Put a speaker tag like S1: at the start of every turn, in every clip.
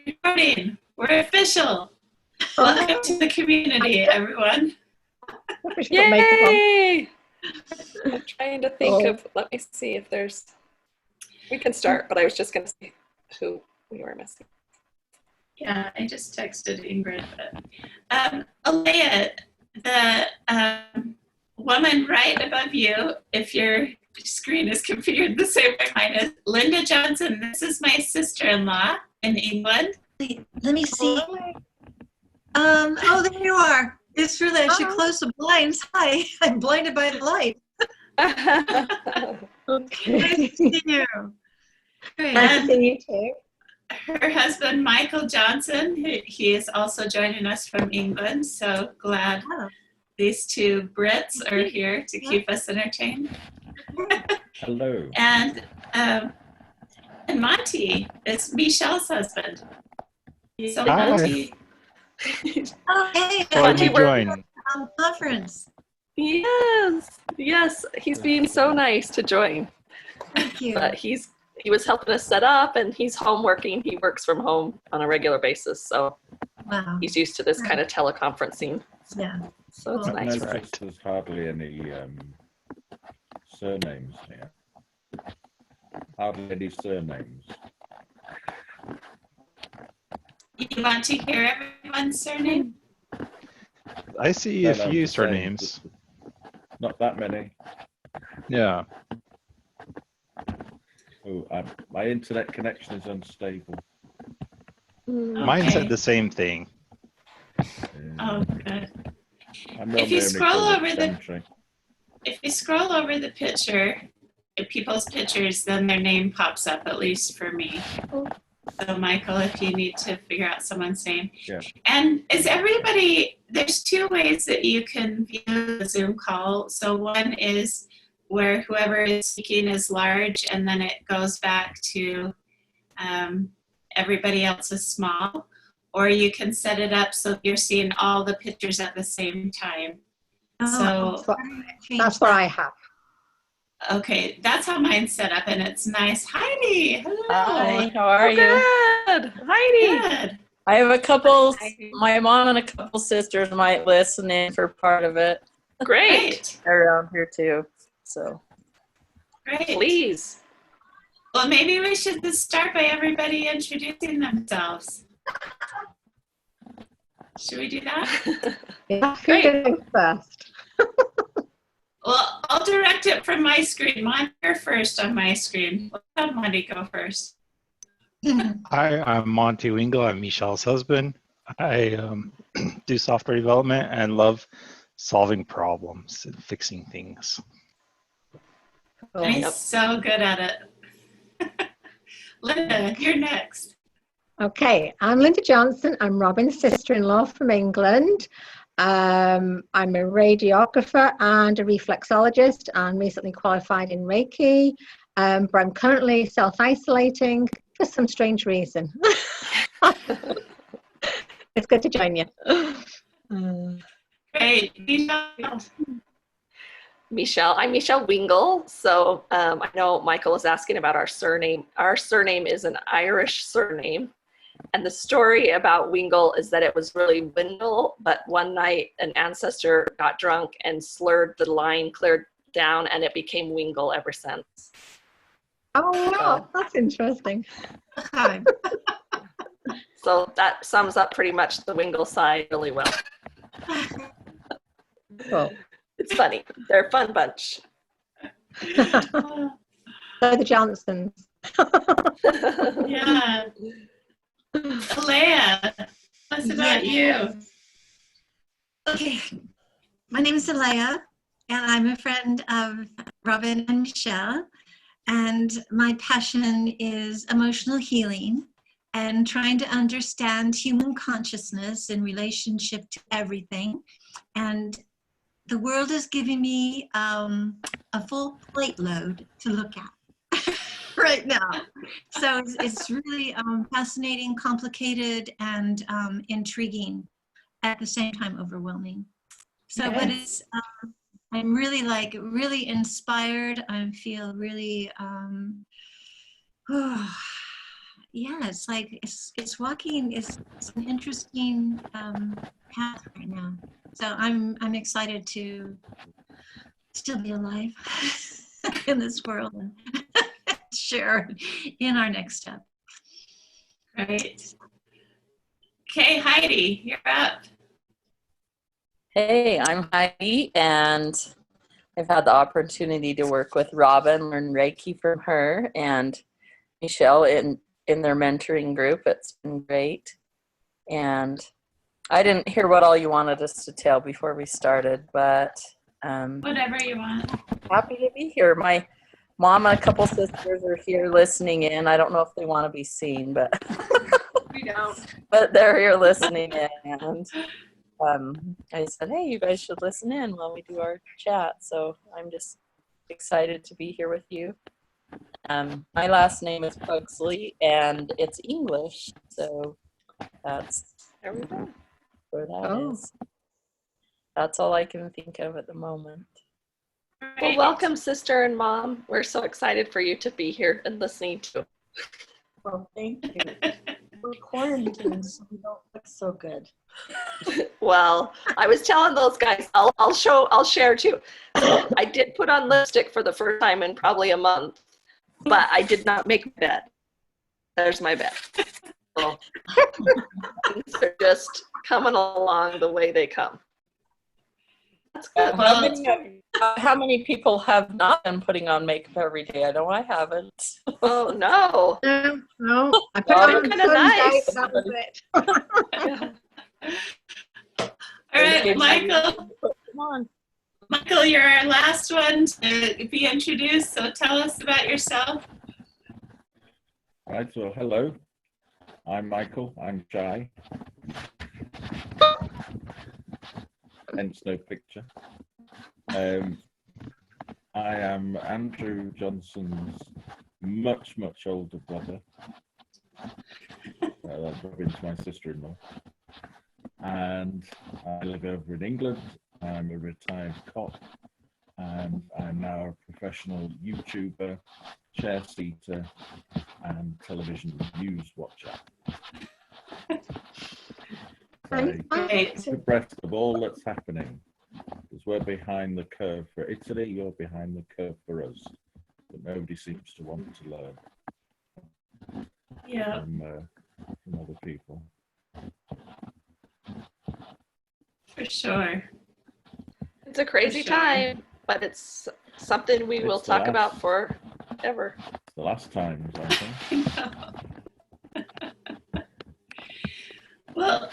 S1: recording. We're official. Welcome to the community, everyone.
S2: Yay! I'm trying to think of, let me see if there's, we can start, but I was just going to see who we were missing.
S1: Yeah, I just texted Ingrid. But, Alea, the woman right above you, if your screen is configured the same way mine is, Linda Johnson. This is my sister-in-law in England.
S3: Let me see. Oh, there you are. It's really, I should close the blinds. Hi, I'm blinded by the light.
S4: Okay.
S3: Nice to see you. Great.
S4: Nice to see you too.
S1: Her husband, Michael Johnson, he is also joining us from England. So glad these two Brits are here to keep us entertained.
S5: Hello.
S1: And Monty is Michelle's husband. So
S5: Hi.
S1: Monty.
S3: Oh, hey.
S5: Let me join.
S3: Conference.
S2: Yes, he's being so nice to join.
S3: Thank you.
S2: But he was helping us set up, and he's home working. He works from home on a regular basis, so
S3: Wow.
S2: he's used to this kind of teleconferencing.
S3: Yeah.
S2: So it's
S3: Cool.
S2: nice.
S5: Notice there's hardly any surnames here. Hardly any surnames.
S1: You want to hear everyone's surname?
S6: I see
S5: No,
S6: a
S5: no,
S6: few
S5: just saying,
S6: surnames.
S5: Not that many.
S6: Yeah.
S5: Oh, my internet connection is unstable.
S6: Mine said the same thing.
S1: Oh, good.
S5: I'm
S1: If you
S5: normally only
S1: scroll
S5: called
S1: over the
S5: Century.
S1: If you scroll over the picture, people's pictures, then their name pops up, at least for me. So Michael, if you need to figure out someone's name.
S5: Yeah.
S1: And is everybody, there's two ways that you can view the Zoom call. So one is where whoever is speaking is large, and then it goes back to everybody else is small. Or you can set it up so you're seeing all the pictures at the same time. So
S4: That's what I have.
S1: okay, that's how mine's set up, and it's nice. Heidi, hello.
S7: Hi, how are you?
S2: Good, Heidi.
S1: Good.
S7: I have a couple, my mom and a couple sisters might listen in for part of it.
S2: Great.
S7: They're around here too, so.
S1: Great.
S2: Please.
S1: Well, maybe we should just start by everybody introducing themselves. Should we do that?
S4: Yeah,
S2: Great.
S4: who goes first?
S1: Well, I'll direct it from my screen. Monty, you're first on my screen. Let's have Monty go first.
S6: Hi, I'm Monty Wingle. I'm Michelle's husband. I do software development and love solving problems and fixing things.
S1: I'm so good at it. Linda, you're next.
S4: Okay, I'm Linda Johnson. I'm Robin's sister-in-law from England. I'm a radiographer and a reflexologist and recently qualified in Reiki. But I'm currently self-isolating for some strange reason. It's good to join you.
S1: Great.
S2: Michelle, I'm Michelle Wingle. So I know Michael was asking about our surname. Our surname is an Irish surname. And the story about Wingle is that it was really Windle, but one night an ancestor got drunk and slurred the line, cleared down, and it became Wingle ever since.
S4: Oh, wow, that's interesting.
S2: So that sums up pretty much the Wingle side really well.
S4: Cool.
S2: It's funny. They're a fun bunch.
S4: So the Johnsons.
S1: Yeah. Alea, what's about you?
S3: Okay. My name is Alea, and I'm a friend of Robin and Michelle. And my passion is emotional healing and trying to understand human consciousness in relationship to everything. And the world is giving me a full plate load to look at right now. So it's really fascinating, complicated, and intriguing at the same time, overwhelming. So, but it's, I'm really really inspired. I feel really, yeah, it's like it's walking is an interesting path right now. So I'm excited to still be alive in this world and share in our next step.
S1: Right. Okay, Heidi, you're up.
S7: Hey, I'm Heidi, and I've had the opportunity to work with Robin, learn Reiki from her, and Michelle in their mentoring group. It's been great. And I didn't hear what all you wanted us to tell before we started, but
S1: Whatever you want.
S7: happy to be here. My mom and a couple sisters are here listening in. I don't know if they want to be seen, but
S2: We don't.
S7: but they're here listening in. And I said, hey, you guys should listen in while we do our chat. So I'm just excited to be here with you. My last name is Pugsley, and it's English. So that's
S2: There we go.
S7: where that
S4: Oh.
S7: is. That's all I can think of at the moment.
S2: Well,
S1: Right.
S2: welcome, sister and mom. We're so excited for you to be here and listening to.
S7: Well, thank you. We're quarantined, so we don't look so good.
S2: Well, I was telling those guys, I'll share too. So I did put on lipstick for the first time in probably a month, but I did not make my bed. There's my bed. So, things are just coming along the way they come. That's good.
S7: How many people have not been putting on makeup every day? I know I haven't.
S2: Oh no.
S4: No, I put
S7: Well,
S4: it on
S2: kinda
S4: Sunday,
S2: nice.
S4: that was it.
S1: All right, Michael.
S7: Come on.
S1: Michael, you're our last one to be introduced, so tell us about yourself.
S5: Right, so hello. I'm Michael. I'm shy. Hence no picture. I am Andrew Johnson's much older brother. That's Robin's my sister-in-law. And I live over in England. I'm a retired cop, and I'm now a professional YouTuber, chair seater, and television news watcher.
S1: Great.
S5: Abreast of all that's happening, because we're behind the curve for Italy, you're behind the curve for us, but nobody seems to want to learn
S1: Yeah.
S5: from other people.
S1: For sure.
S2: It's a crazy
S1: For sure.
S2: time, but it's something we will
S5: It's the
S2: talk
S5: last.
S2: about forever.
S5: It's the last times, I think.
S1: Well,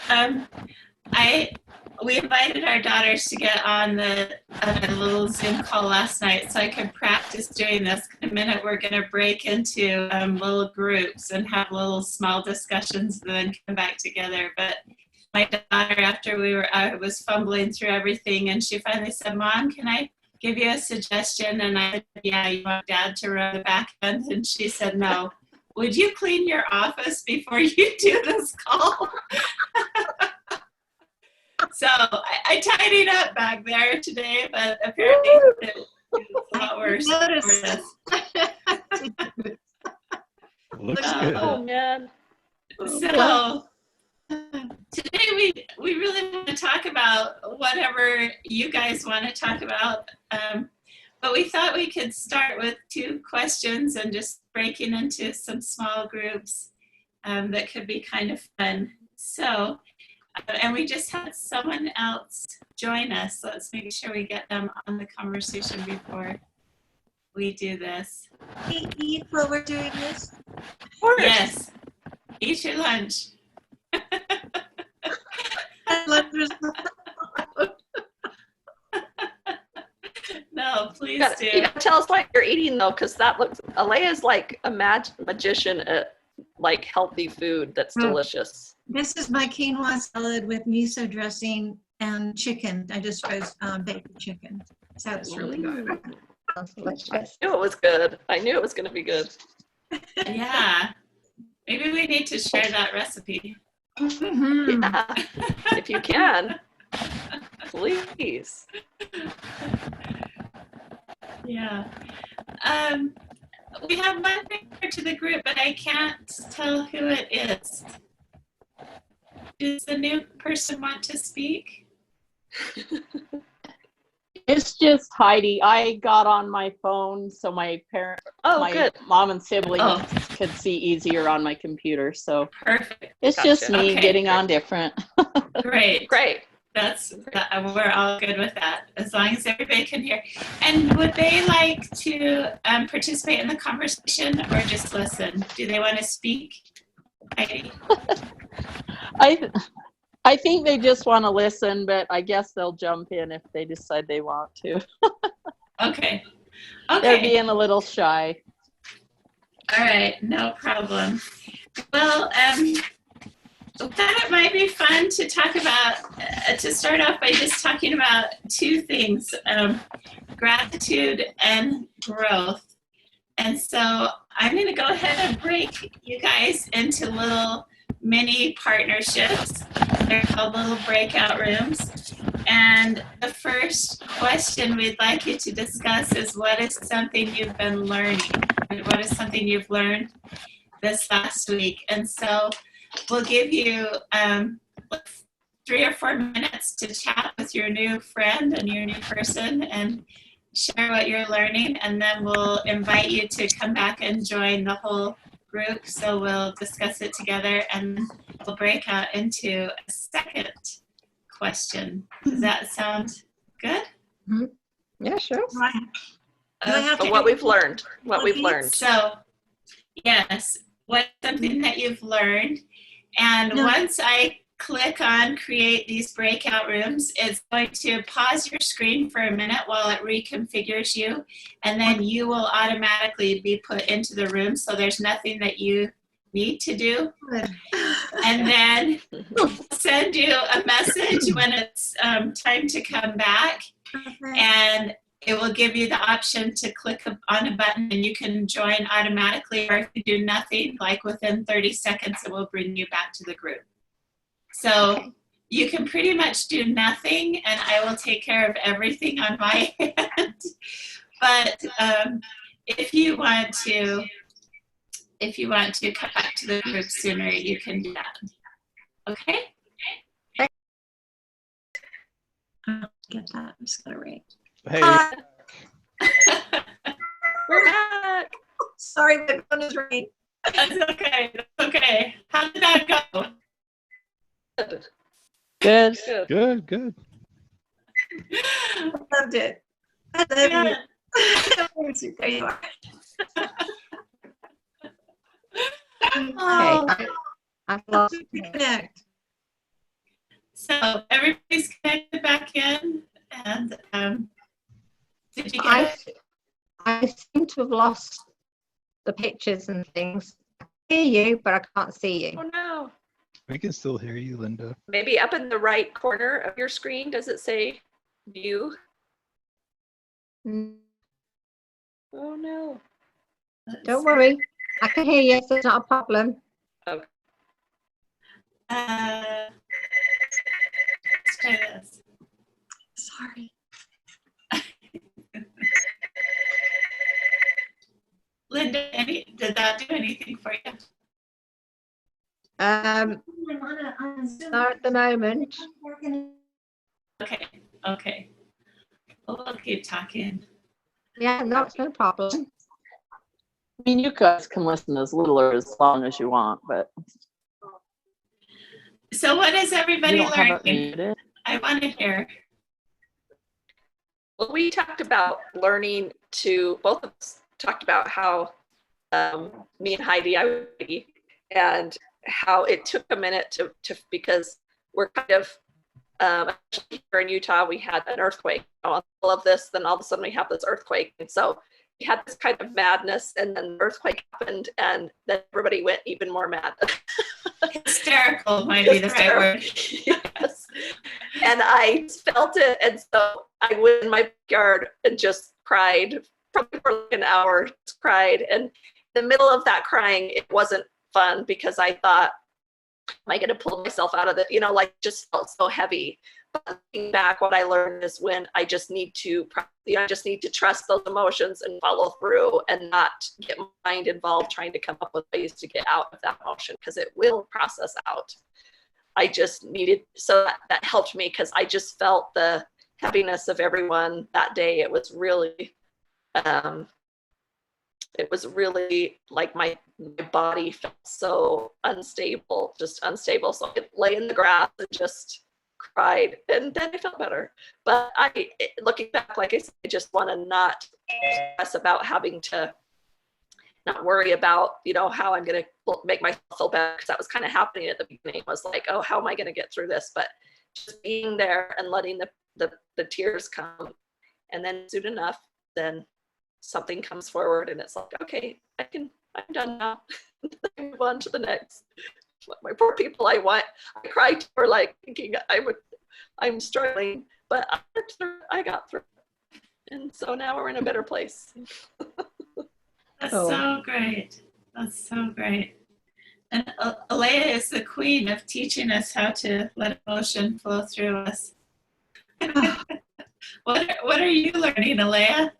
S1: we invited our daughters to get on the little Zoom call last night so I could practice doing this. In a minute, we're going to break into little groups and have little small discussions and then come back together. But my daughter, after I was fumbling through everything, and she finally said, Mom, can I give you a suggestion? And I said, yeah, you want Dad to run the back end? And she said, no. Would you clean your office before you do this call? So I tidied up back there today, but apparently it's a lot worse.
S6: Looks
S1: Oh,
S6: good.
S2: Oh man.
S1: So today we really want to talk about whatever you guys want to talk about. But we thought we could start with 2 questions and just breaking into some small groups that could be kind of fun. So, and we just had someone else join us. So let's make sure we get them on the conversation before we do this.
S3: We eat while we're doing this.
S1: Yes, eat your lunch. No, please do.
S2: You gotta tell us what you're eating though, because that looks. Alea's like a magician at like healthy food that's delicious.
S3: This is my quinoa salad with miso dressing and chicken. I just froze baked chicken. So it's really good.
S4: Sounds delicious.
S2: I knew it was good. I knew it was going to be good.
S1: Yeah, maybe we need to share that recipe.
S3: Mhm.
S2: Yeah, if you can, please.
S1: Yeah. We have one member to the group, but I can't tell who it is. Does the new person want to speak?
S8: It's just Heidi. I got on my phone so my
S2: Oh, good.
S8: mom and siblings
S1: Oh.
S8: could see easier on my computer. So
S1: Perfect.
S8: it's just
S2: Gotcha.
S8: me
S1: Okay.
S8: getting on different.
S1: Great.
S2: Great.
S1: We're all good with that, as long as everybody can hear. And would they like to participate in the conversation or just listen? Do they want to speak? Heidi?
S8: I think they just want to listen, but I guess they'll jump in if they decide they want to.
S1: Okay.
S8: They're
S1: Okay.
S8: being a little shy.
S1: All right. No problem. Well, I thought it might be fun to talk about, to start off by just talking about two things, gratitude and growth. And so I'm going to go ahead and break you guys into little mini partnerships. They're called little breakout rooms. And the first question we'd like you to discuss is, what is something you've been learning? What is something you've learned this last week? And so we'll give you 3 or 4 minutes to chat with your new friend and your new person and share what you're learning, and then we'll invite you to come back and join the whole group. So we'll discuss it together, and we'll break out into a second question. Does that sound good?
S4: Yeah, sure.
S3: Right. Do I have
S2: So
S3: to
S2: what we've learned. What we've learned.
S1: So, yes, what's something that you've learned? And
S3: No.
S1: once I click on create these breakout rooms, it's going to pause your screen for a minute while it reconfigures you, and then you will automatically be put into the room, so there's nothing that you need to do.
S3: Good.
S1: And then we'll send you a message when it's time to come back,
S3: Perfect.
S1: and it will give you the option to click on a button and you can join automatically, or if you do nothing, like within 30 seconds, it will bring you back to the group. So you can pretty much do nothing and I will take care of everything on my end. But if you want to come back to the group sooner, you can do that. Okay?
S3: Get that. I'm just gonna rate.
S6: Hey,
S2: We're back.
S3: Sorry, my phone is ringing.
S1: That's okay. That's okay. How did that go?
S8: Good.
S2: Good.
S6: good.
S3: I loved it. I love
S1: Yeah.
S3: you. There you are.
S4: Okay,
S3: Oh,
S4: I've lost.
S3: connect.
S1: So everybody's connected back in, and did you get
S4: I,
S1: it?
S4: I seem to have lost the pictures and things. I hear you, but I can't see you.
S2: Oh no.
S6: We can still hear you, Linda.
S2: Maybe up in the right corner of your screen, does it say view?
S4: Mm,
S2: Oh no.
S4: Don't worry, I can hear you, so it's not a problem.
S1: Let's try this.
S3: Sorry.
S1: Linda, did that do anything for you?
S3: I'm on Zoom.
S4: Not at the moment.
S1: Okay, okay. Well, we'll keep talking.
S4: Yeah, no, it's no problem.
S8: I mean, you guys can listen as little or as long as you want, but
S1: So what is
S8: you
S1: everybody
S8: don't have it
S1: learning?
S8: muted.
S1: I want to hear.
S2: Well, we talked about learning to, both of us talked about how me and Heidi, and how it took a minute to because we're kind of, here in Utah, we had an earthquake. All of this, then all of a sudden we have this earthquake. And so we had this kind of madness, and then the earthquake happened, and then everybody went even more mad.
S1: Hysterical might be the right word.
S2: Yes. And I felt it, and so I went in my backyard and just cried, probably for like an hour, just cried. And in the middle of that crying, it wasn't fun because I thought, am I going to pull myself out of it? Like just felt so heavy. But looking back, what I learned is when I just need to trust those emotions and follow through and not get my mind involved trying to come up with ways to get out of that emotion, because it will process out. I just needed, so that helped me, because I just felt the heaviness of everyone that day. It was really like my body felt so unstable, just unstable. So I lay in the grass and just cried, and then I felt better. But looking back, like I said, I just want to not stress about having to not worry about, how I'm going to make myself feel better, because that was kind of happening at the beginning. Was like, oh, how am I going to get through this? But just being there and letting the tears come, and then soon enough, then something comes forward, and it's like, okay, I'm done now. Move on to the next. My poor people, I cried for, like, thinking I'm struggling, but I got through, and so now we're in a better place.
S1: That's so great. That's so great. And Alea is the queen of teaching us how to let emotion flow through us. What are you learning, Alea?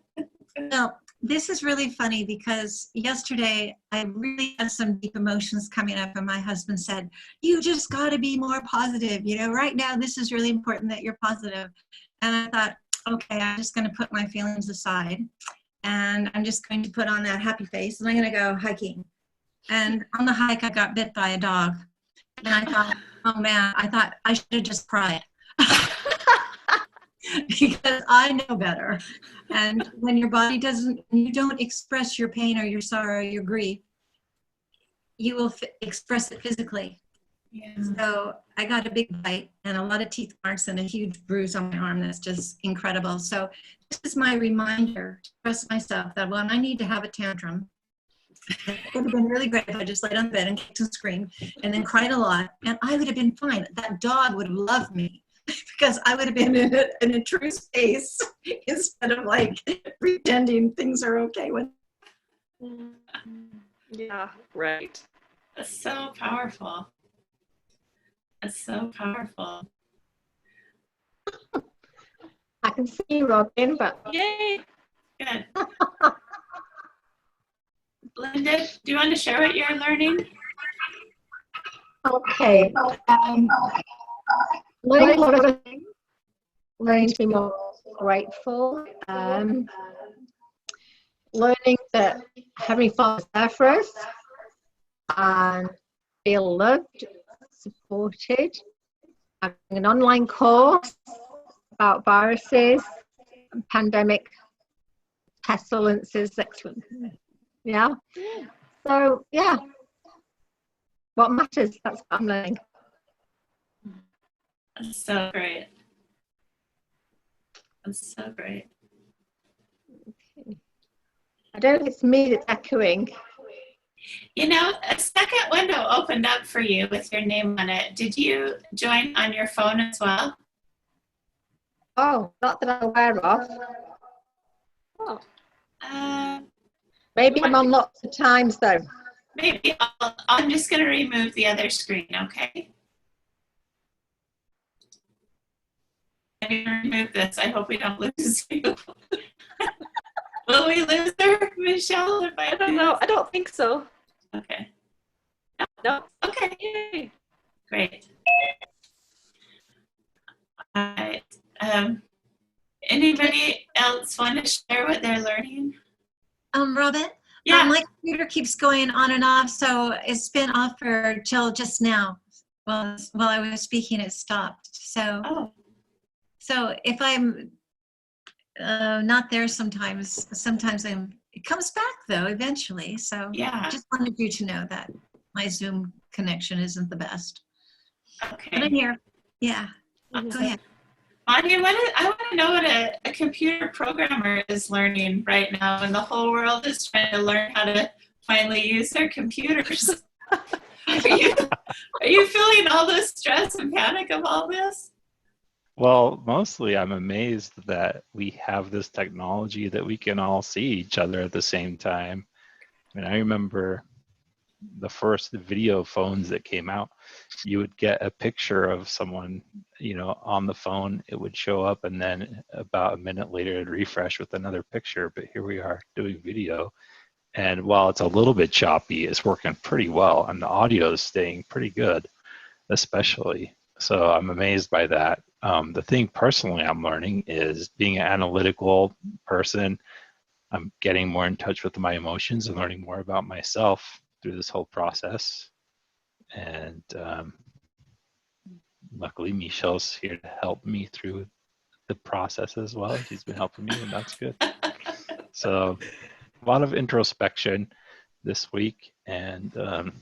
S3: Well, this is really funny, because yesterday I really had some deep emotions coming up, and my husband said, you just got to be more positive. Right now, this is really important that you're positive. And I thought, okay, I'm just going to put my feelings aside, and I'm just going to put on that happy face, and I'm going to go hiking. And on the hike, I got bit by a dog. And I thought, oh man, I should have just cried. Because I know better. And when your body you don't express your pain or your sorrow or your grief, you will express it physically. Yeah. So I got a big bite and a lot of teeth marks and a huge bruise on my arm that's just incredible. So this is my reminder to trust myself that when I need to have a tantrum, it would have been really great if I just laid on the bed and kicked and screamed and then cried a lot, and I would have been fine. That dog would have loved me, because I would have been in a true space instead of like pretending things are okay with.
S2: Yeah, right.
S1: That's so powerful. That's so powerful.
S4: I can see you, Robin, but
S1: Yay! Good. Linda, do you want to share what you're learning?
S4: okay. Learning a lot of things. Learning to be more grateful. Learning that Heavenly Father's there for us and feel loved, supported. Having an online course about viruses, pandemic, pestilences, yeah. So yeah, what matters, that's what I'm learning.
S1: That's so great. That's so great.
S4: Okay. I don't know if it's me that's echoing.
S1: A second window opened up for you with your name on it. Did you join on your phone as well?
S4: Oh, not that I'm aware of.
S1: Oh.
S4: Maybe I'm on lots of times though.
S1: Maybe I'm just going to remove the other screen, okay? I'm going to remove this. I hope we don't lose you. Will we lose her, Michelle? If
S2: I don't know. I don't think so.
S1: Okay.
S2: No.
S1: Okay. Yay. Great. All right. Anybody else want to share what they're learning?
S3: Robin?
S1: Yeah.
S3: My computer keeps going on and off, so it's been off for till just now. While I was speaking, it stopped. So if I'm not there sometimes it comes back though eventually. So
S1: yeah,
S3: just wanted you to know that my Zoom connection isn't the best.
S1: Okay.
S3: But I'm here. Yeah.
S1: Awesome.
S3: Go ahead.
S1: Anya, I want to know what a computer programmer is learning right now, and the whole world is trying to learn how to finally use their computers. Are you feeling all the stress and panic of all this?
S6: Well, mostly I'm amazed that we have this technology that we can all see each other at the same time. I mean, I remember the first video phones that came out, you would get a picture of someone, on the phone. It would show up, and then about a minute later, it'd refresh with another picture. But here we are doing video, and while it's a little bit choppy, it's working pretty well, and the audio is staying pretty good, especially. So I'm amazed by that. The thing personally I'm learning is being an analytical person. I'm getting more in touch with my emotions and learning more about myself through this whole process. And luckily, Michelle's here to help me through the process as well. She's been helping me, and that's good. So a lot of introspection this week, and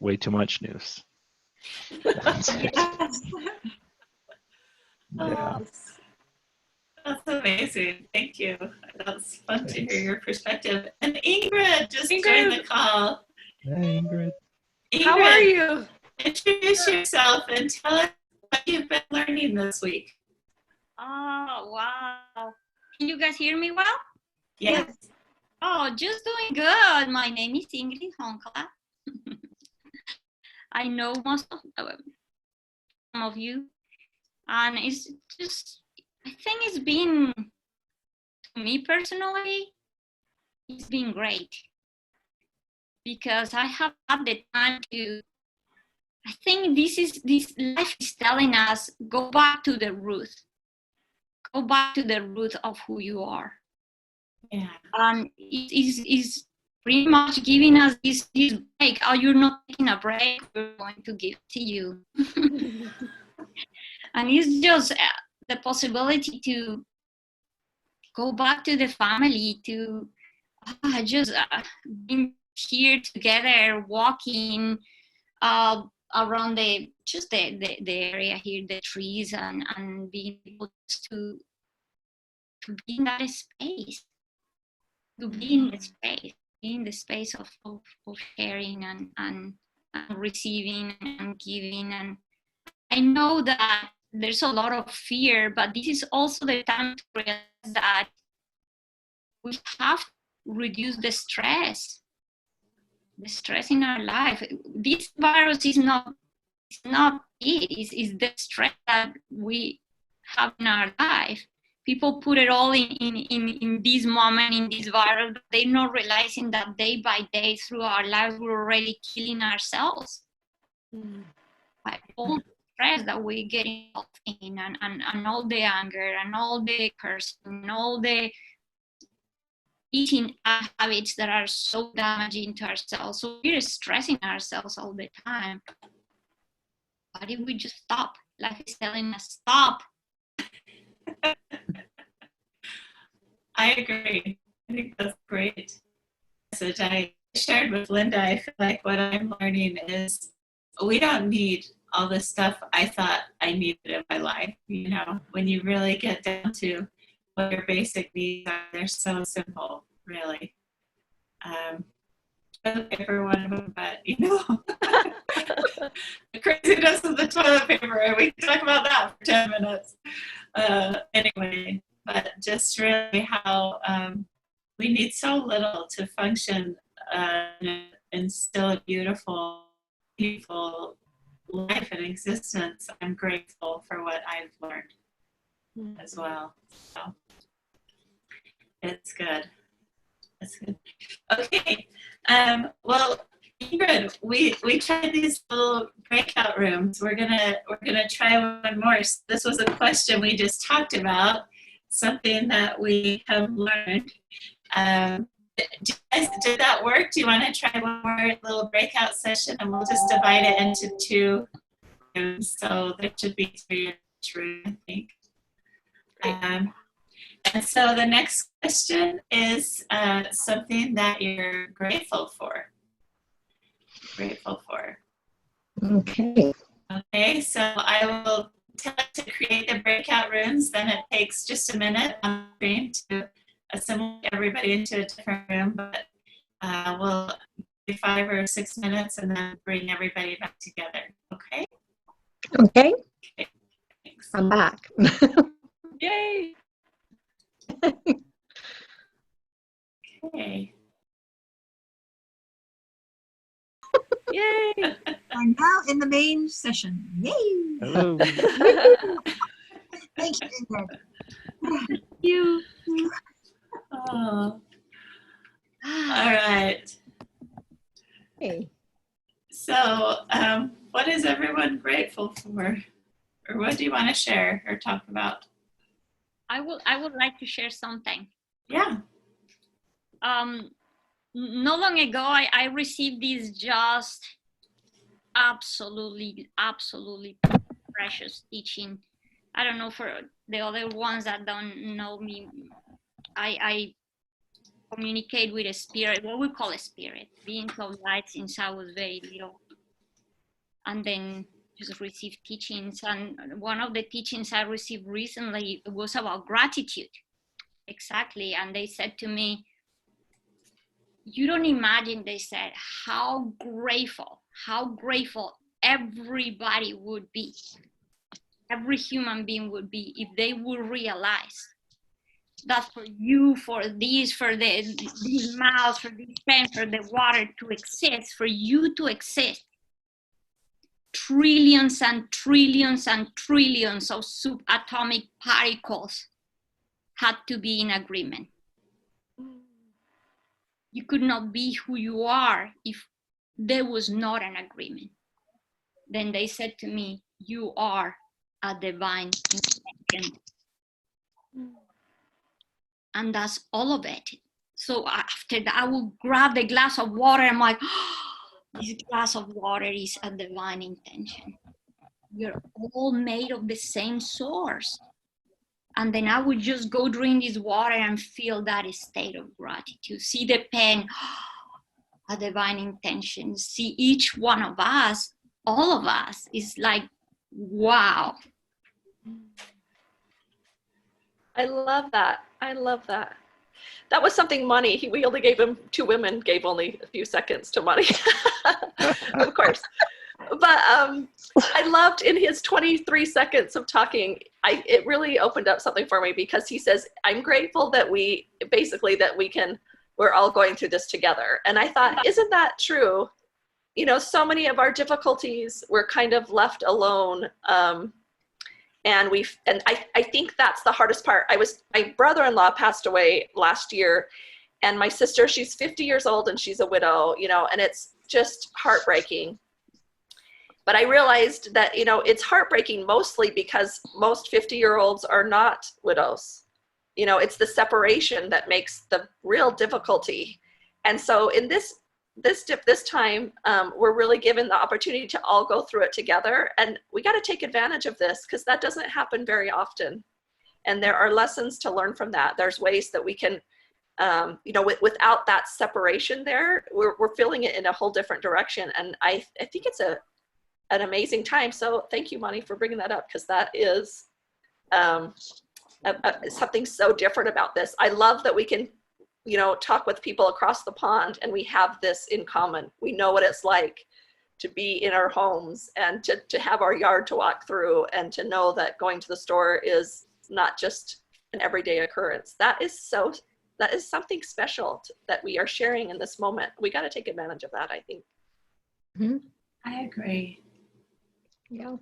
S6: way too much news. That's it. Yeah.
S1: That's amazing. Thank you. That's fun to hear your perspective. And Ingrid just joined the call.
S6: Hey, Ingrid.
S1: How are you? Introduce yourself and tell us what you've been learning this week.
S9: Oh, wow. Can you guys hear me well?
S1: Yes.
S9: Oh, just doing good. My name is Ingrid Honkala. I know most of some of you. And it's just, I think it's been, to me personally, it's been great. Because I have had the time to, I think this life is telling us, go back to the root. Go back to the root of who you are.
S1: Yeah.
S9: And it is pretty much giving us this break. Oh, you're not taking a break, we're going to give it to you. And it's just the possibility to go back to the family, to just being here together, walking around the area here, the trees, and being able to be in that space, to be in the space, be in the space of sharing and receiving and giving. And I know that there's a lot of fear, but this is also the time to realize that we have to reduce the stress in our life. This virus is not it's the stress that we have in our life. People put it all in this moment, in this virus, but they're not realizing that day by day through our lives, we're already killing ourselves. By all the stress that we get involved in, and all the anger, and all the cursing, and all the eating habits that are so damaging to ourselves. So we're stressing ourselves all the time. What if we just stop? Life is telling us, stop.
S1: I agree. I think that's great. Message I shared with Linda. I feel like what I'm learning is we don't need all the stuff I thought I needed in my life. When you really get down to what your basic needs are, they're so simple, really. Toilet paper, one of them, but the craziness of the toilet paper, we can talk about that for 10 minutes. Anyway, but just really how we need so little to function and still a beautiful life and existence. I'm grateful for what I've learned as well. So it's good. That's good. Okay. Well, Ingrid, we tried these little breakout rooms. We're gonna try one more. So this was a question we just talked about, something that we have learned. Did that work? Do you want to try one more little breakout session, and we'll just divide it into 2 rooms? So there should be 3 in each room, I think. And so the next question is something that you're grateful for.
S4: Okay.
S1: Okay, so I will tell it to create the breakout rooms. Then it takes just a minute on the screen to assemble everybody into a different room. But we'll do 5 or 6 minutes and then bring everybody back together. Okay?
S4: Okay.
S1: Thanks.
S4: I'm back.
S8: Yay!
S1: Okay.
S2: Yay!
S3: We're now in the main session. Yay!
S6: Hello.
S3: Thank you, Ingrid.
S2: You.
S1: Oh. All right.
S4: Hey.
S1: So, what is everyone grateful for? Or what do you want to share or talk about?
S9: I would like to share something.
S1: Yeah.
S9: Not long ago, I received this just absolutely precious teaching. I don't know, for the other ones that don't know me, I communicate with a spirit, what we call a spirit, beings of light, since I was very little. And then just received teachings. And one of the teachings I received recently was about gratitude. Exactly. And they said to me, you don't imagine, they said, how grateful everybody would be, every human being would be, if they would realize that for you, for these mouths, for this pen, for the water to exist, for you to exist, trillions and trillions and trillions of subatomic particles had to be in agreement. You could not be who you are if there was not an agreement. Then they said to me, you are a divine intention. And that's all of it. So after that, I will grab the glass of water. I'm like, oh, this glass of water is a divine intention. You're all made of the same source. And then I would just go drink this water and feel that state of gratitude. See the pen, a divine intention. See each one of us, all of us, is like, wow.
S2: I love that. I love that. That was something Money, we only gave him, 2 women gave only a few seconds to Money, of course. But I loved in his 23 seconds of talking, it really opened up something for me, because he says, I'm grateful that we're all going through this together. And I thought, isn't that true? You know, so many of our difficulties, we're kind of left alone. And I think that's the hardest part. My brother-in-law passed away last year, and my sister, she's 50 years old and she's a widow, you know, and it's just heartbreaking. But I realized that, you know, it's heartbreaking mostly because most 50-year-olds are not widows. You know, it's the separation that makes the real difficulty. And so in this time, we're really given the opportunity to all go through it together. And we got to take advantage of this, because that doesn't happen very often. And there are lessons to learn from that. There's ways that we can, you know, without that separation there, we're feeling it in a whole different direction. And I think it's an amazing time. So thank you, Money, for bringing that up, because that is something so different about this. I love that we can, you know, talk with people across the pond, and we have this in common. We know what it's like to be in our homes and to have our yard to walk through, and to know that going to the store is not just an everyday occurrence. That is something special that we are sharing in this moment. We got to take advantage of that, I think.
S4: Mm-hmm.
S1: I agree.
S4: Yeah.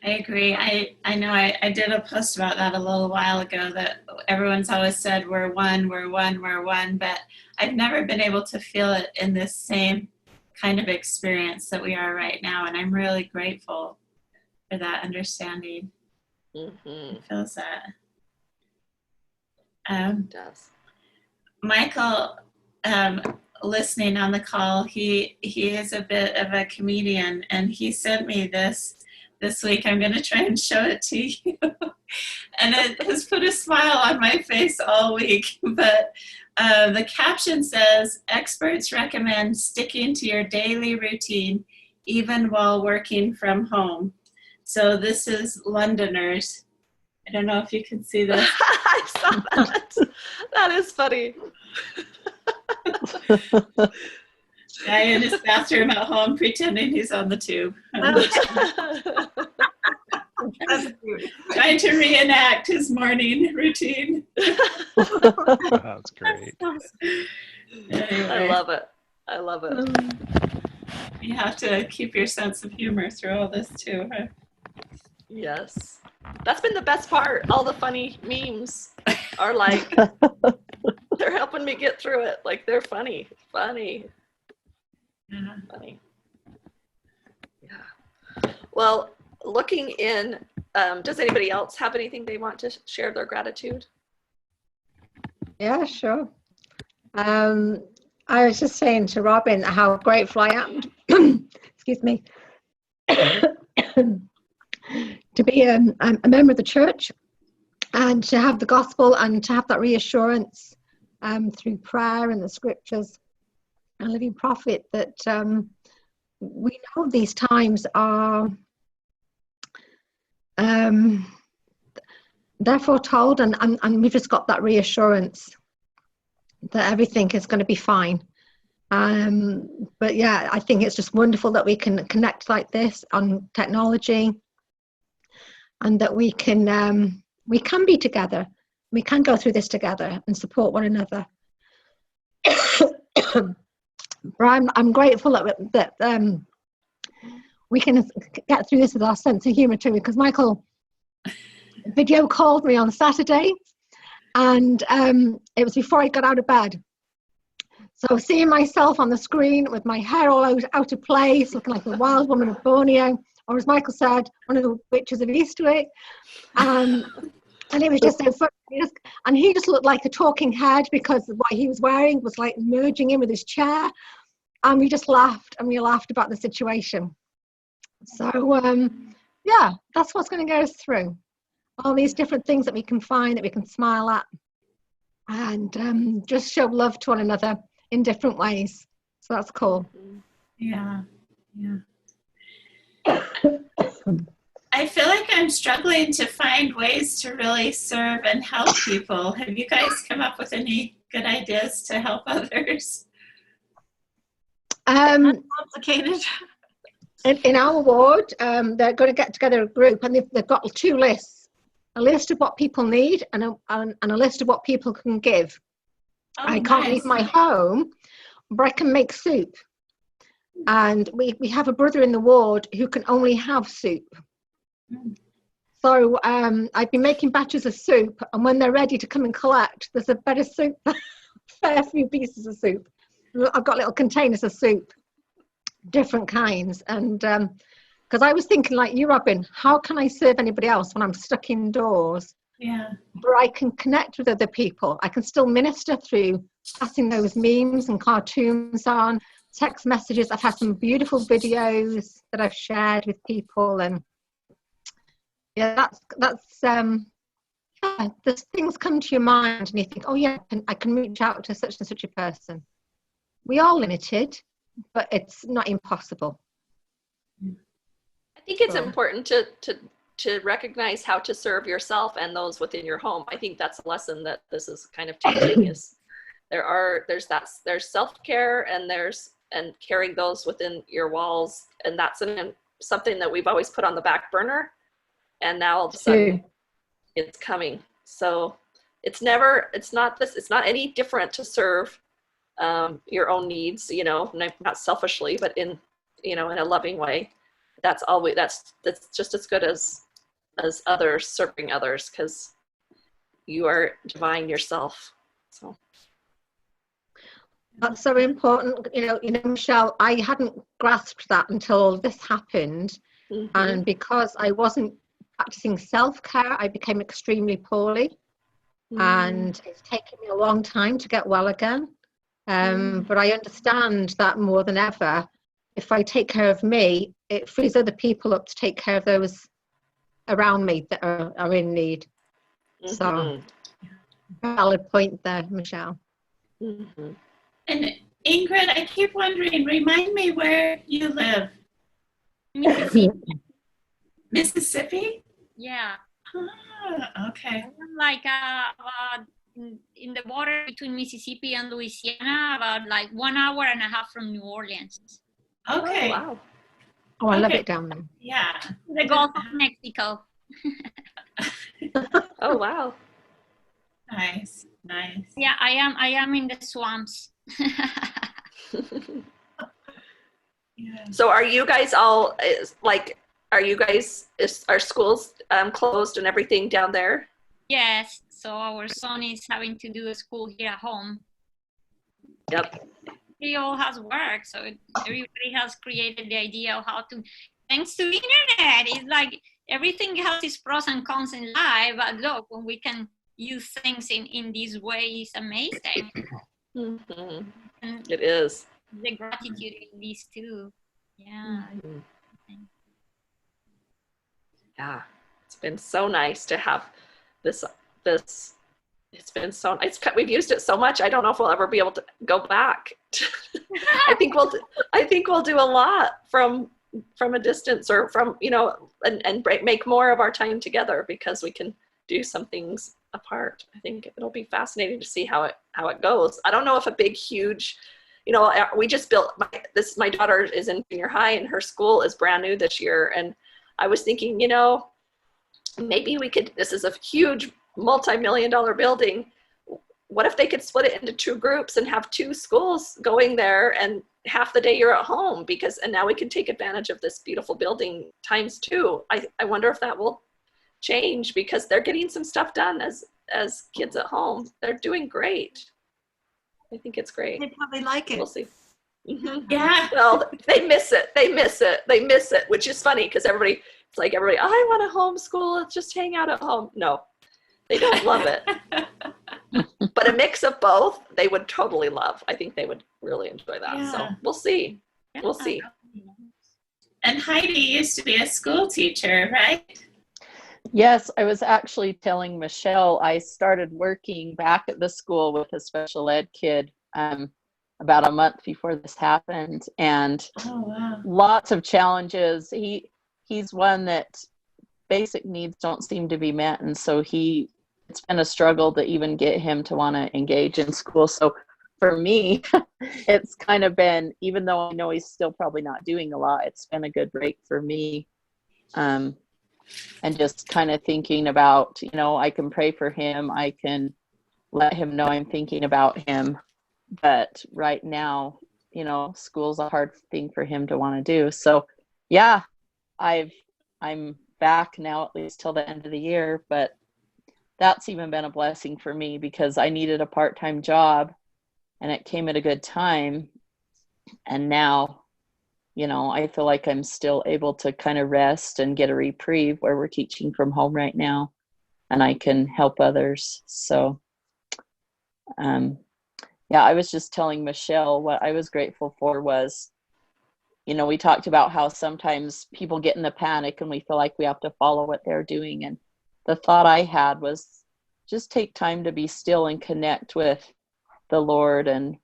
S1: I agree. I know I did a post about that a little while ago, that everyone's always said we're one, but I've never been able to feel it in this same kind of experience that we are right now. And I'm really grateful for that understanding.
S2: Mm-hmm.
S1: It feels that.
S2: It does.
S1: Michael, listening on the call, he is a bit of a comedian, and he sent me this week. I'm going to try and show it to you. And it has put a smile on my face all week. But the caption says, experts recommend sticking to your daily routine even while working from home. So this is Londoners. I don't know if you can see this.
S2: I saw that. That is funny.
S1: Guy in his bathroom at home pretending he's on the tube. Trying to reenact his morning routine.
S6: That's great.
S1: Anyway.
S2: I love it.
S1: You have to keep your sense of humor through all this too, huh?
S2: Yes. That's been the best part. All the funny memes are like, they're helping me get through it. Like, they're funny.
S1: Yeah.
S2: Funny. Yeah. Well, looking in, does anybody else have anything they want to share their gratitude?
S4: Yeah, sure. I was just saying to Robin how grateful I am, excuse me, to be a member of the church and to have the gospel and to have that reassurance through prayer and the scriptures and living prophet that we know these times are they're foretold, and we've just got that reassurance that everything is going to be fine. But yeah, I think it's just wonderful that we can connect like this on technology, and that we can be together. We can go through this together and support one another. But I'm grateful that we can get through this with our sense of humor too, because Michael video called me on Saturday, and it was before I got out of bed. So seeing myself on the screen with my hair all out of place, looking like a wild woman of Borneo, or as Michael said, one of the witches of Eastwick. And it was just so funny. And he just looked like a talking head because what he was wearing was like merging in with his chair. And we just laughed, and we laughed about the situation. So, yeah, that's what's going to get us through. All these different things that we can find, that we can smile at, and just show love to one another in different ways. So that's cool.
S1: Yeah. I feel like I'm struggling to find ways to really serve and help people. Have you guys come up with any good ideas to help others?
S3: Complicated.
S4: In our ward, they're going to get together a group, and they've got two lists: a list of what people need and a list of what people can give.
S1: Oh,
S4: I can't
S1: nice.
S4: leave my home, but I can make soup. And we have a brother in the ward who can only have soup. So I've been making batches of soup, and when they're ready to come and collect, there's a better soup, fair few pieces of soup. I've got little containers of soup, different kinds. And because I was thinking like you, Robin, how can I serve anybody else when I'm stuck indoors?
S1: Yeah.
S4: But I can connect with other people. I can still minister through passing those memes and cartoons on, text messages. I've had some beautiful videos that I've shared with people, and yeah, that's yeah, there's things come to your mind and you think, oh yeah, I can reach out to such and such a person. We are limited, but it's not impossible.
S2: I think it's important to recognize how to serve yourself and those within your home. I think that's a lesson that this is kind of teaching is there's self-care and carrying those within your walls, and that's something that we've always put on the back burner, and now all of a sudden it's coming. So it's not any different to serve your own needs, not selfishly, but in a loving way. That's just as good as others, serving others, because you are divine yourself. So
S4: that's so important. Michelle, I hadn't grasped that until this happened. Mm-hmm. And because I wasn't practicing self-care, I became extremely poorly. And it's taken me a long time to get well again. But I understand that more than ever, if I take care of me, it frees other people up to take care of those around me that are in need. So, valid point there, Michelle.
S1: And Ingrid, I keep wondering, remind me where you live. Mississippi?
S9: Yeah.
S1: Ah, okay.
S9: Like in the border between Mississippi and Louisiana, about like 1 hour and a half from New Orleans.
S1: Okay.
S2: Oh, wow.
S4: Oh, I love it down there.
S1: Yeah.
S9: The Gulf of Mexico.
S2: Oh, wow.
S1: Nice.
S9: Yeah, I am in the swamps.
S1: Yeah.
S2: So are you guys all are schools closed and everything down there?
S9: Yes, so our son is having to do a school here at home.
S2: Yep.
S9: He all has work, so everybody has created the idea of how to, thanks to the internet. It's like everything has its pros and cons in life, but look, when we can use things in this way, it's amazing.
S2: Mm-hmm.
S9: And
S2: It is.
S9: the gratitude in these two. Yeah.
S2: Mhm. Yeah, it's been so nice to have this. It's been so nice. We've used it so much. I don't know if we'll ever be able to go back. I think we'll do a lot from a distance, or from, and make more of our time together, because we can do some things apart. I think it'll be fascinating to see how it goes. I don't know if a big, huge, we just built my daughter is in junior high, and her school is brand new this year. And I was thinking, maybe we could, this is a huge multi-million-dollar building. What if they could split it into 2 groups and have 2 schools going there, and half the day you're at home, and now we can take advantage of this beautiful building times 2. I wonder if that will change, because they're getting some stuff done as kids at home. They're doing great. I think it's great.
S3: They probably like it.
S2: We'll see. Mm-hmm.
S1: Yeah.
S2: Well, they miss it, which is funny, because everybody, I want to homeschool, let's just hang out at home. No, they don't love it. But a mix of both, they would totally love. I think they would really enjoy that.
S1: Yeah.
S2: So we'll see. We'll see.
S1: And Heidi used to be a school teacher, right?
S8: Yes, I was actually telling Michelle I started working back at the school with a special ed kid about a month before this happened, and
S1: Oh, wow.
S8: lots of challenges. He's one that basic needs don't seem to be met, and so it's been a struggle to even get him to want to engage in school. So for me, it's kind of been, even though I know he's still probably not doing a lot, it's been a good break for me. And just kind of thinking about, I can pray for him. I can let him know I'm thinking about him. But right now, school's a hard thing for him to want to do. So yeah, I'm back now, at least till the end of the year, but that's even been a blessing for me, because I needed a part-time job and it came at a good time. And now, I feel like I'm still able to kind of rest and get a reprieve where we're teaching from home right now, and I can help others. So, yeah, I was just telling Michelle what I was grateful for was, we talked about how sometimes people get in the panic and we feel like we have to follow what they're doing. And the thought I had was just take time to be still and connect with the Lord, and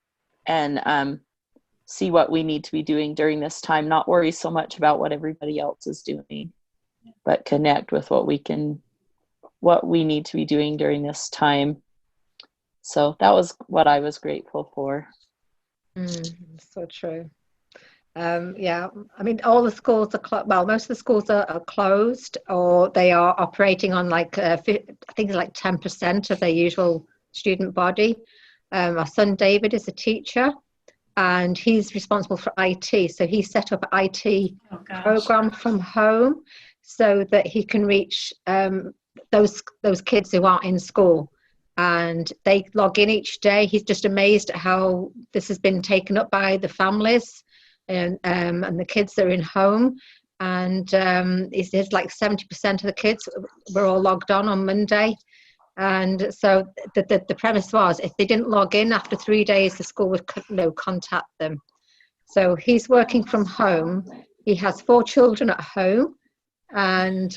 S8: see what we need to be doing during this time, not worry so much about what everybody else is doing, but connect with what we need to be doing during this time. So that was what I was grateful for.
S4: So true. Yeah, I mean, all the schools are most of the schools are closed, or they are operating on I think it's like 10% of their usual student body. Our son David is a teacher, and he's responsible for IT. So he set up an IT program from home so that he can reach those kids who aren't in school. And they log in each day. He's just amazed at how this has been taken up by the families and the kids that are in home. And it's like 70% of the kids were all logged on Monday. And so the premise was, if they didn't log in after 3 days, the school would contact them. So he's working from home. He has 4 children at home, and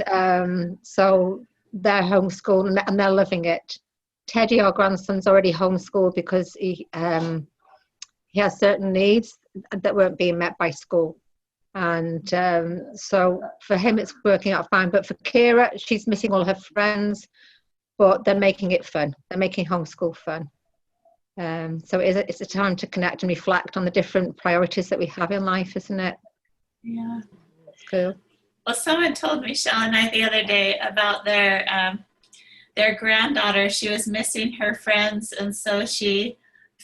S4: so they're homeschooled and they're loving it. Teddy, our grandson's already homeschooled because he has certain needs that weren't being met by school. And so for him, it's working out fine. But for Kira, she's missing all her friends. But they're making it fun. They're making homeschool fun. So it's a time to connect and reflect on the different priorities that we have in life, isn't it?
S1: Yeah.
S4: It's cool.
S1: Well, someone told Michelle and I the other day about their granddaughter. She was missing her friends, and so she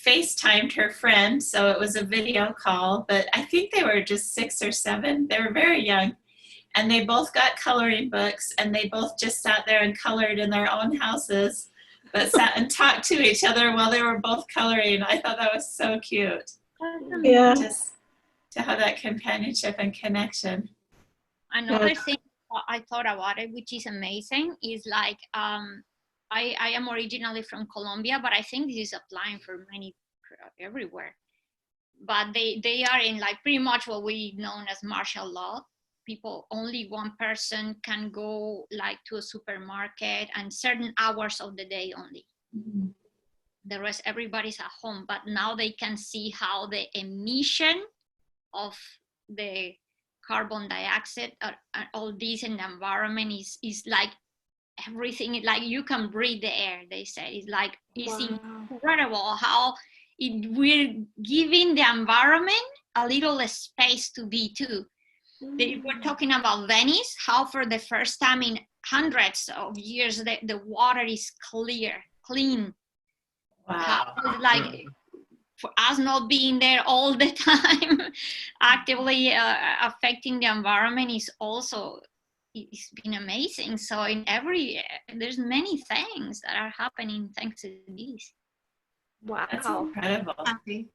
S1: FaceTimed her friend, so it was a video call, but I think they were just 6 or 7. They were very young. And they both got coloring books, and they both just sat there and colored in their own houses, but sat and talked to each other while they were both coloring. I thought that was so cute.
S4: Yeah.
S1: Just to have that companionship and connection.
S9: Another thing I thought about it, which is amazing, is like I am originally from Colombia, but I think this is applying for many everywhere. But they are in like pretty much what we known as martial law. People, only one person can go like to a supermarket and certain hours of the day only.
S1: Mm-hmm.
S9: The rest, everybody's at home. But now they can see how the emission of the carbon dioxide, all this in the environment is like everything. Like you can breathe the air. They say it's like it's incredible how we're giving the environment a little space to be too. They were talking about Venice, how for the first time in hundreds of years the water is clean.
S1: Wow.
S9: How, like for us not being there all the time, actively affecting the environment is also, it's been amazing. So in there's many things that are happening thanks to this.
S2: Wow.
S1: That's incredible.
S3: Happy.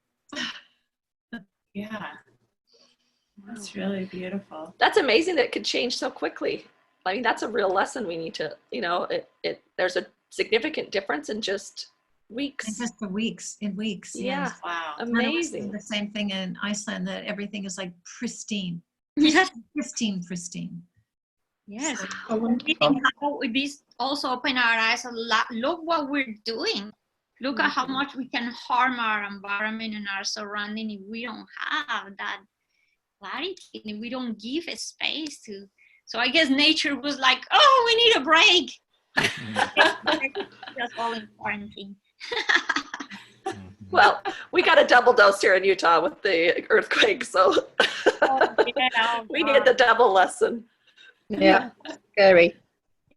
S1: Yeah. That's really beautiful.
S2: That's amazing that it could change so quickly. I mean, that's a real lesson we need to, there's a significant difference in just weeks.
S3: In just in weeks.
S2: Yeah.
S3: Yes.
S1: Wow.
S2: Amazing.
S3: The same thing in Iceland, that everything is like pristine.
S9: Yes.
S3: Pristine.
S9: Yes.
S4: Oh, wonderful.
S9: How this also open our eyes a lot. Look what we're doing. Look at how much we can harm our environment and our surrounding if we don't have that clarity, and we don't give a space to. So I guess nature was like, oh, we need a break. Just all in quarantine.
S2: Well, we got a double dose here in Utah with the earthquake, so we need the double lesson.
S4: Yeah, scary.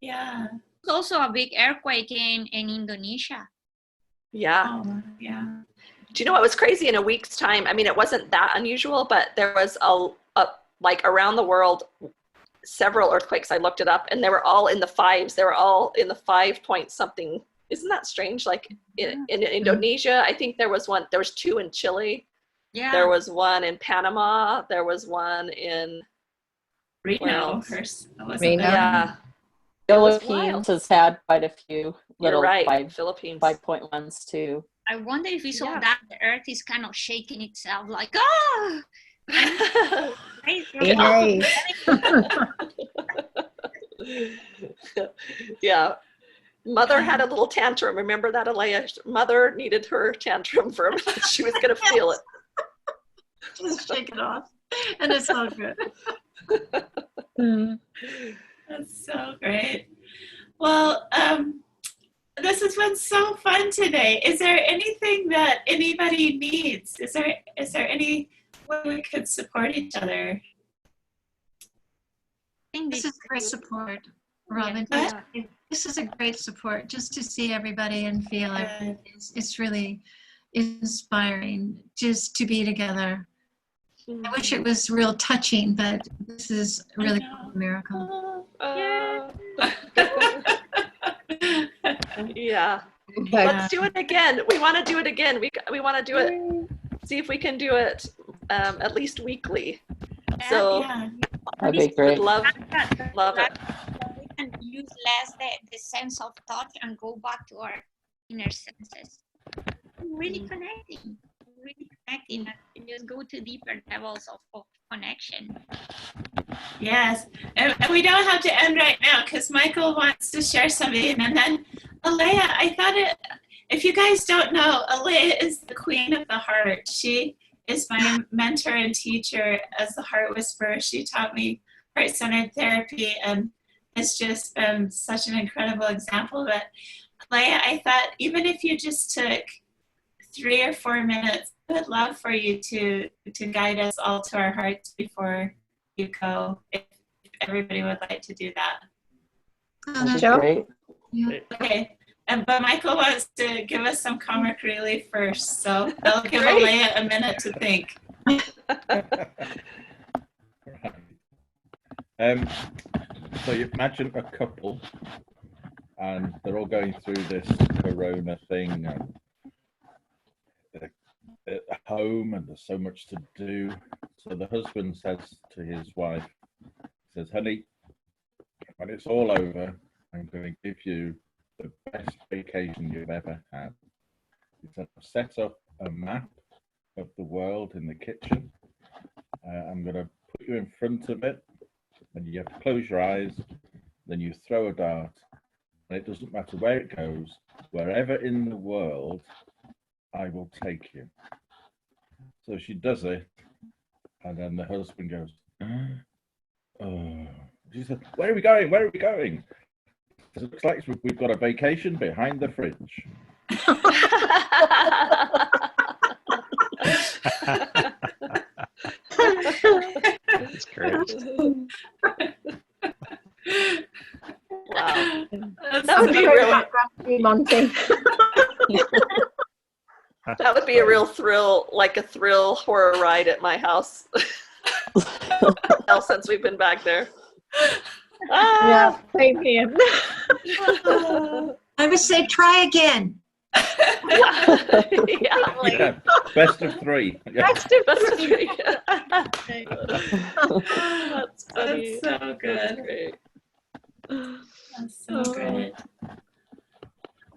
S1: Yeah.
S9: There's also a big earthquake in Indonesia.
S2: Yeah.
S1: Oh, yeah.
S2: Do you know what was crazy? In a week's time, I mean, it wasn't that unusual, but there was like around the world, several earthquakes. I looked it up, and they were all in the 5s. They were all in the 5 point something. Isn't that strange? Like in Indonesia, I think there was 2 in Chile.
S9: Yeah.
S2: There was one in Panama. There was one in
S1: Reno.
S4: Reno.
S2: Yeah.
S8: Philippines has had quite a few little
S2: You're right. Philippines
S8: 5.1s too.
S9: I wonder if it's all
S2: Yeah.
S9: that the earth is kind of shaking itself like, oh!
S4: Yay.
S2: Yeah. Mother had a little tantrum. Remember that, Alea? Mother needed her tantrum for a minute. She was going to feel it.
S3: Just shake it off. And it's all good.
S1: That's so great. Well, this has been so fun today. Is there anything that anybody needs? Is there any way we could support each other?
S3: This is great support, Robin.
S1: Yeah.
S3: This is a great support, just to see everybody and feel it. It's really inspiring just to be together. I wish it was real touching, but this is really a miracle.
S2: Yeah. Let's do it again. We want to do it again. We want to do it. See if we can do it at least weekly. So
S8: That'd be great.
S2: would love it.
S9: We can use less the sense of touch and go back to our inner senses. Really connecting and just go to deeper levels of connection.
S1: Yes, and we don't have to end right now because Michael wants to share something. And then Alea, I thought if you guys don't know, Alea is the queen of the heart. She is my mentor and teacher as the heart whisperer. She taught me heart-centered therapy and has just been such an incredible example of it. Alea, I thought even if you just took 3 or 4 minutes, I would love for you to guide us all to our hearts before you go, if everybody would like to do that.
S8: That'd be great.
S3: Yeah.
S1: Okay, but Michael wants to give us some comic relief first, so I'll give
S2: Great.
S1: Alea a minute to think.
S5: So you imagine a couple, and they're all going through this corona thing, and they're at home, and there's so much to do. So the husband says to his wife, he says, honey, when it's all over, I'm going to give you the best vacation you've ever had. He said, set up a map of the world in the kitchen. I'm going to put you in front of it, and you have to close your eyes. Then you throw a dart, and it doesn't matter where it goes, wherever in the world, I will take you. So she does it, and then the husband goes, oh. She said, where are we going? Where are we going? It looks like we've got a vacation behind the fridge.
S6: That's great.
S2: Wow.
S1: That's
S2: That would be
S1: so
S2: really,
S1: great.
S4: Monty.
S2: that would be a real thrill, like a thrill horror ride at my house. Now, since we've been back there.
S4: Yeah, same here.
S3: I would say try again.
S2: Yeah. Yeah, like,
S5: Yeah, best of three. Yeah.
S2: best of three. That's funny.
S1: That's so
S2: That's
S1: good.
S2: great.
S1: That's so great.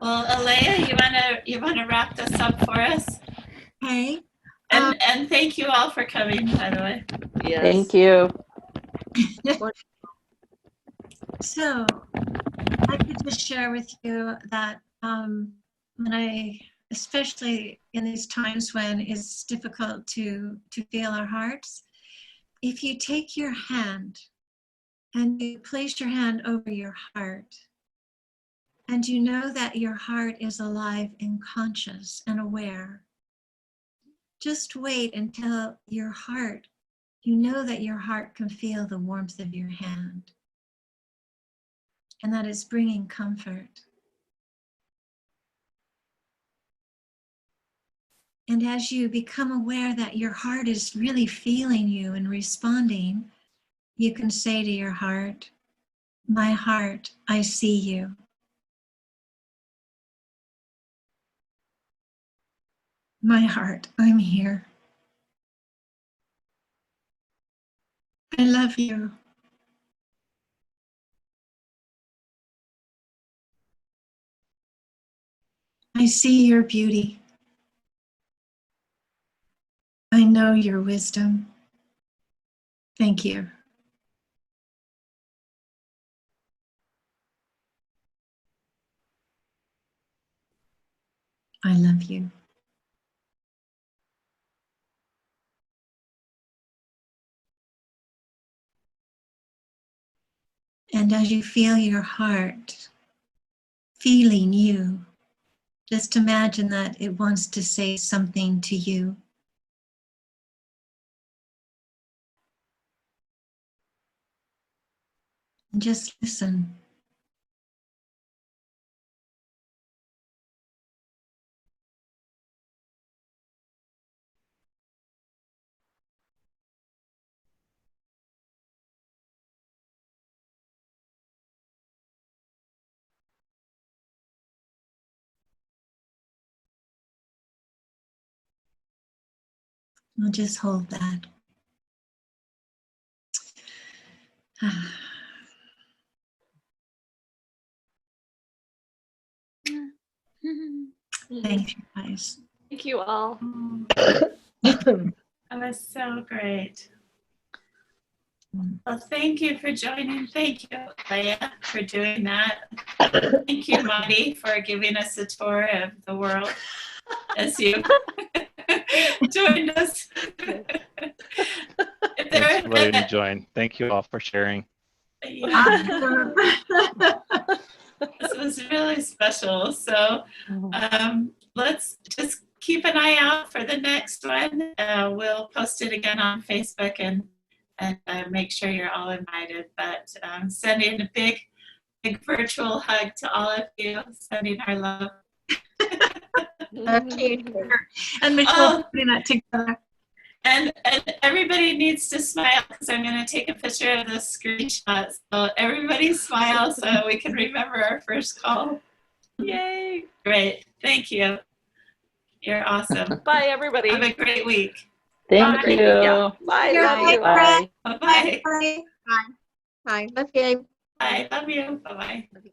S1: Well, Alea, you wanna wrap this up for us?
S3: Okay.
S1: And thank you all for coming, by the way.
S2: Yes.
S8: Thank you.
S3: So I could just share with you that when especially in these times when it's difficult to feel our hearts, if you take your hand and you place your hand over your heart, and you know that your heart is alive and conscious and aware, just wait until your heart, you know that your heart can feel the warmth of your hand, and that it's bringing comfort. And as you become aware that your heart is really feeling you and responding, you can say to your heart, my heart, I see you. My heart, I'm here. I love you. I see your beauty. I know your wisdom. Thank you. I love you. And as you feel your heart feeling you, just imagine that it wants to say something to you. And just listen. I'll just hold that. Thank you, guys.
S2: Thank you all.
S1: That was so great. Well, thank you for joining. Thank you, Leah, for doing that. Thank you, Marty, for giving us a tour of the world as you joined us.
S6: Thanks for letting me join. Thank you all for sharing.
S1: Yeah. This was really special. So let's just keep an eye out for the next one. We'll post it again on Facebook and make sure you're all invited. But sending a big big virtual hug to all of you, sending our love.
S4: Okay.
S3: And Michelle
S1: Oh.
S3: putting that together.
S1: And everybody needs to smile because I'm going to take a picture of this screenshot. So everybody smile so we can remember our first call.
S2: Yay.
S1: Great. Thank you. You're awesome.
S2: Bye, everybody.
S1: Have a great week.
S8: Thank you.
S2: Yeah. Bye.
S3: You're
S2: Love you.
S8: Bye.
S1: Bye-bye.
S3: Bye.
S4: Bye. Love you.
S1: Bye. Love you. Bye-bye.